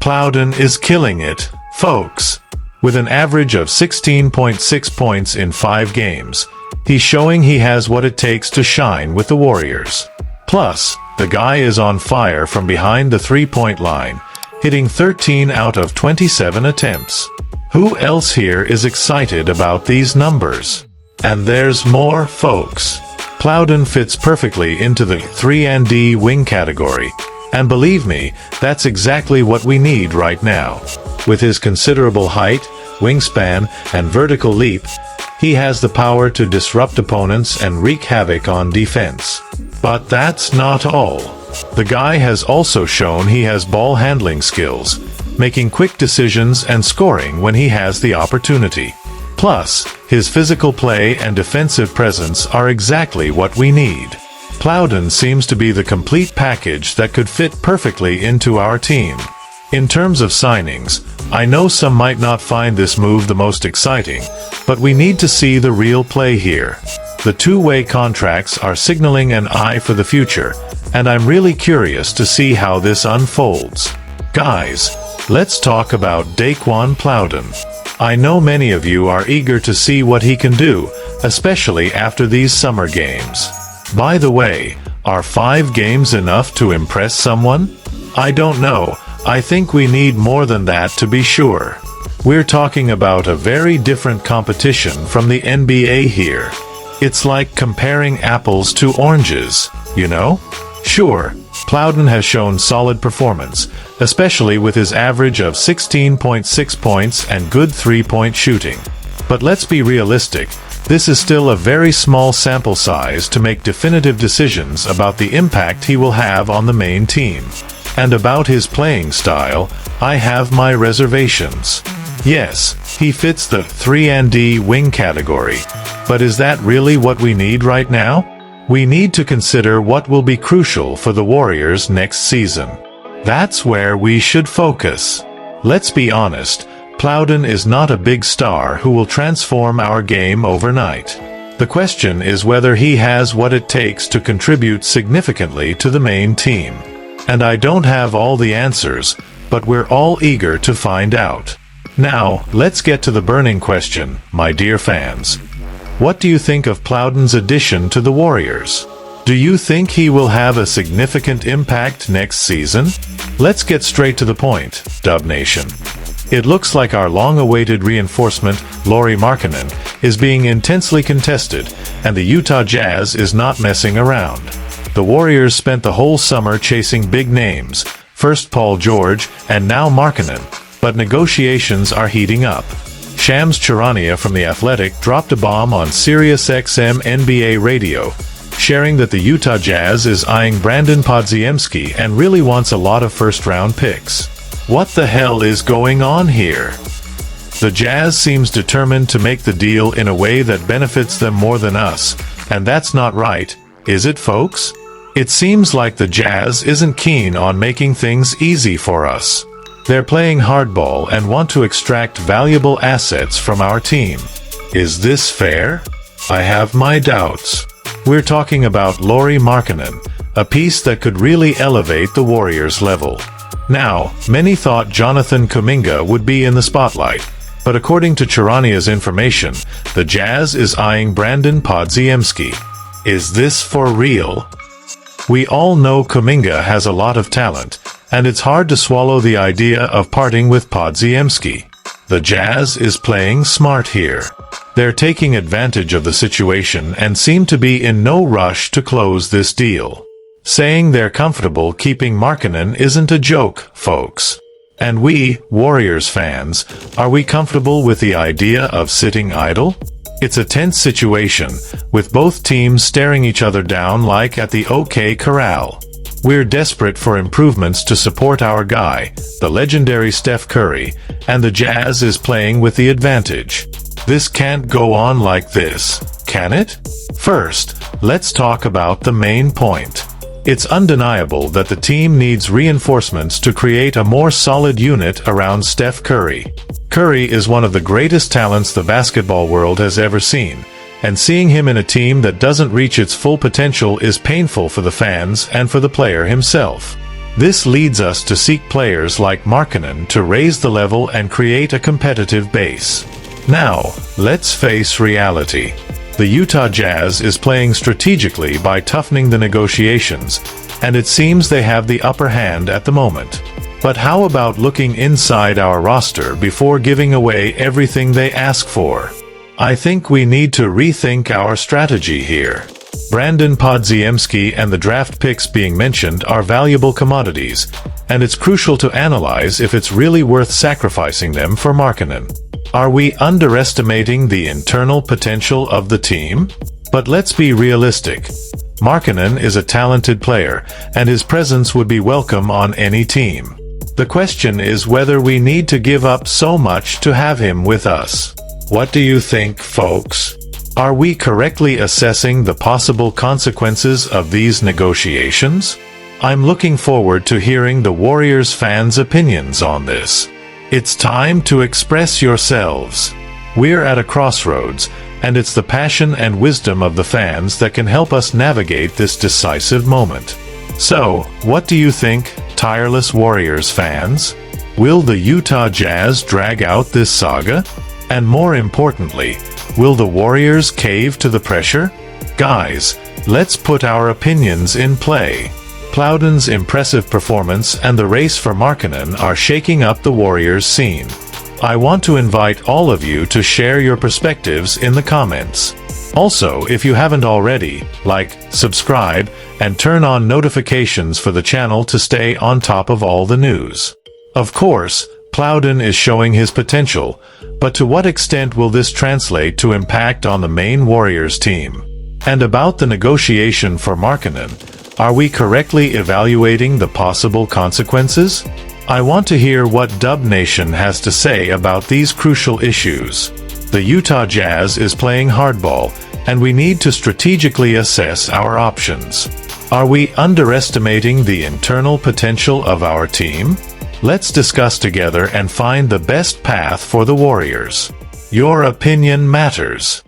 Plowden is killing it, folks. With an average of 16.6 points in 5 games, he's showing he has what it takes to shine with the Warriors. Plus, the guy is on fire from behind the three-point line, hitting 13 out of 27 attempts. Who else here is excited about these numbers? And there's more, folks. Plowden fits perfectly into the 3-and-D wing category, and believe me, that's exactly what we need right now. With his considerable height, wingspan, and vertical leap, he has the power to disrupt opponents and wreak havoc on defense. But that's not all. The guy has also shown he has ball handling skills, making quick decisions and scoring when he has the opportunity. Plus, his physical play and defensive presence are exactly what we need. Plowden seems to be the complete package that could fit perfectly into our team. In terms of signings, I know some might not find this move the most exciting, but we need to see the real play here. The two-way contracts are signaling an eye for the future, and I'm really curious to see how this unfolds. Guys, let's talk about Dayquan Plowden. I know many of you are eager to see what he can do, especially after these summer games. By the way, are 5 games enough to impress someone? I don't know. I think we need more than that to be sure. We're talking about a very different competition from the NBA here. It's like comparing apples to oranges, you know? Sure, Plowden has shown solid performance, especially with his average of 16.6 points and good three-point shooting. But let's be realistic, this is still a very small sample size to make definitive decisions about the impact he will have on the main team. And about his playing style, I have my reservations. Yes, he fits the 3-and-D wing category, but is that really what we need right now? We need to consider what will be crucial for the Warriors next season. That's where we should focus. Let's be honest, Plowden is not a big star who will transform our game overnight. The question is whether he has what it takes to contribute significantly to the main team. And I don't have all the answers, but we're all eager to find out. Now, let's get to the burning question, my dear fans. What do you think of Plowden's addition to the Warriors? Do you think he will have a significant impact next season? Let's get straight to the point, Dub Nation. It looks like our long-awaited reinforcement, Lauri Markkanen, is being intensely contested, and the Utah Jazz is not messing around. The Warriors spent the whole summer chasing big names, first Paul George and now Markkanen, but negotiations are heating up. Shams Charania from The Athletic dropped a bomb on SiriusXM NBA radio, sharing that the Utah Jazz is eyeing Brandon Podziemski and really wants a lot of first-round picks. What the hell is going on here? The Jazz seems determined to make the deal in a way that benefits them more than us, and that's not right, is it, folks? It seems like the Jazz isn't keen on making things easy for us. They're playing hardball and want to extract valuable assets from our team. Is this fair? I have my doubts. We're talking about Lauri Markkanen, a piece that could really elevate the Warriors' level. Now, many thought Jonathan Kuminga would be in the spotlight, but according to Charania's information, the Jazz is eyeing Brandon Podziemski. Is this for real? We all know Kuminga has a lot of talent, and it's hard to swallow the idea of parting with Podziemski. The Jazz is playing smart here. They're taking advantage of the situation and seem to be in no rush to close this deal. Saying they're comfortable keeping Markkanen isn't a joke, folks. And we, Warriors fans, are we comfortable with the idea of sitting idle? It's a tense situation, with both teams staring each other down like at the OK Corral. We're desperate for improvements to support our guy, the legendary Steph Curry, and the Jazz is playing with the advantage. This can't go on like this, can it? First, let's talk about the main point. It's undeniable that the team needs reinforcements to create a more solid unit around Steph Curry. Curry is one of the greatest talents the basketball world has ever seen, and seeing him in a team that doesn't reach its full potential is painful for the fans and for the player himself. This leads us to seek players like Markkanen to raise the level and create a competitive base. Now, let's face reality. The Utah Jazz is playing strategically by toughening the negotiations, and it seems they have the upper hand at the moment. But how about looking inside our roster before giving away everything they ask for? I think we need to rethink our strategy here. Brandon Podziemski and the draft picks being mentioned are valuable commodities, and it's crucial to analyze if it's really worth sacrificing them for Markkanen. Are we underestimating the internal potential of the team? But let's be realistic. Markkanen is a talented player, and his presence would be welcome on any team. The question is whether we need to give up so much to have him with us. What do you think, folks? Are we correctly assessing the possible consequences of these negotiations? I'm looking forward to hearing the Warriors fans' opinions on this. It's time to express yourselves. We're at a crossroads, and it's the passion and wisdom of the fans that can help us navigate this decisive moment. So, what do you think, tireless Warriors fans? Will the Utah Jazz drag out this saga? And more importantly, will the Warriors cave to the pressure? Guys, let's put our opinions in play. Plowden's impressive performance and the race for Markkanen are shaking up the Warriors scene. I want to invite all of you to share your perspectives in the comments. Also, if you haven't already, like, subscribe, and turn on notifications for the channel to stay on top of all the news. Of course, Plowden is showing his potential, but to what extent will this translate to impact on the main Warriors team? And about the negotiation for Markkanen, are we correctly evaluating the possible consequences? I want to hear what Dub Nation has to say about these crucial issues. The Utah Jazz is playing hardball, and we need to strategically assess our options. Are we underestimating the internal potential of our team? Let's discuss together and find the best path for the Warriors. Your opinion matters.